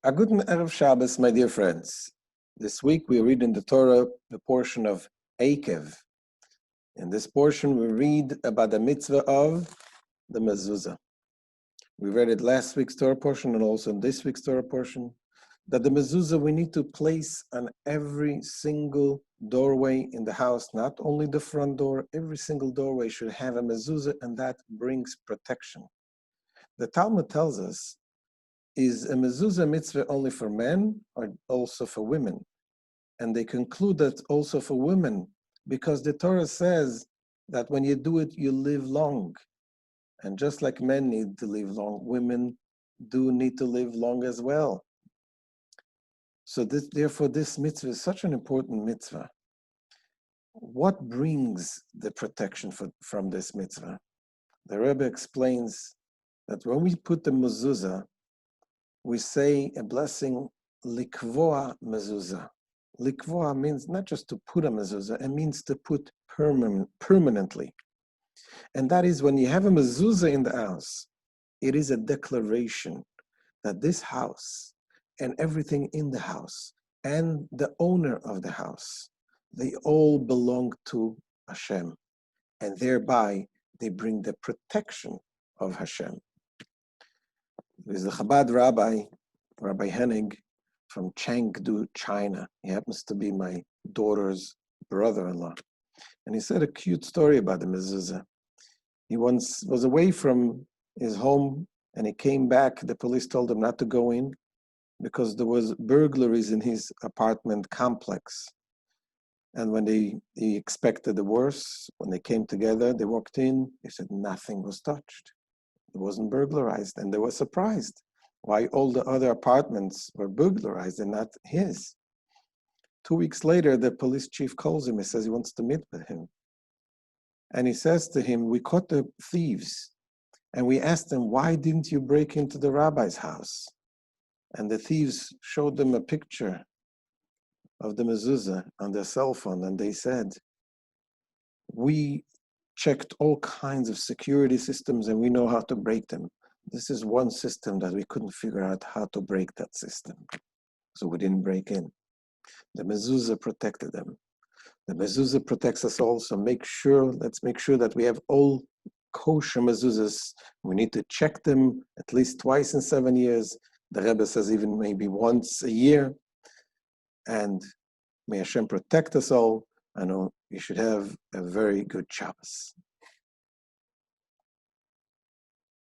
A Gutn Erev Shabbos, my dear friends. This week we read in the Torah the portion of Eikev. In this portion we read about the mitzvah of the MEZUZA. We read it last week's Torah portion and also in this week's Torah portion, that the MEZUZA we need to place on every single doorway in the house, not only the front door, every single doorway should have a MEZUZA, and that brings protection. The Talmud tells us, is a mezuzah mitzvah only for men or also for women? And they conclude that also for women, because the Torah says that when you do it, you live long. And just like men need to live long, women do need to live long as well. So therefore, this mitzvah is such an important mitzvah. What brings the protection from this mitzvah? The Rabbi explains that when we put the mezuzah, we say a blessing, likvoa mezuzah. Likvoa means not just to put a mezuzah, it means to put permanently. And that is when you have a mezuzah in the house, it is a declaration that this house and everything in the house and the owner of the house, they all belong to Hashem. And thereby they bring the protection of Hashem. There's the Chabad Rabbi Hennig from Chengdu, China. He happens to be my daughter's brother-in-law. And he said a cute story about the mezuzah. He once was away from his home and he came back. The police told him not to go in because there was burglaries in his apartment complex. And when he expected the worst, when they came together, they walked in, he said nothing was touched. It wasn't burglarized, and they were surprised why all the other apartments were burglarized and not his. 2 weeks later, the police chief calls him. He says he wants to meet with him. And he says to him, we caught the thieves, and we asked them, why didn't you break into the rabbi's house? And the thieves showed them a picture of the mezuzah on their cell phone, and they said, we checked all kinds of security systems and we know how to break them. This is one system that we couldn't figure out how to break that system. So we didn't break in. The mezuzah protected them. The mezuzah protects us also. Let's make sure that we have all kosher mezuzahs. We need to check them at least twice in 7 years. The Rebbe says even maybe once a year. And may Hashem protect us all. I know you should have a very good Shabbos.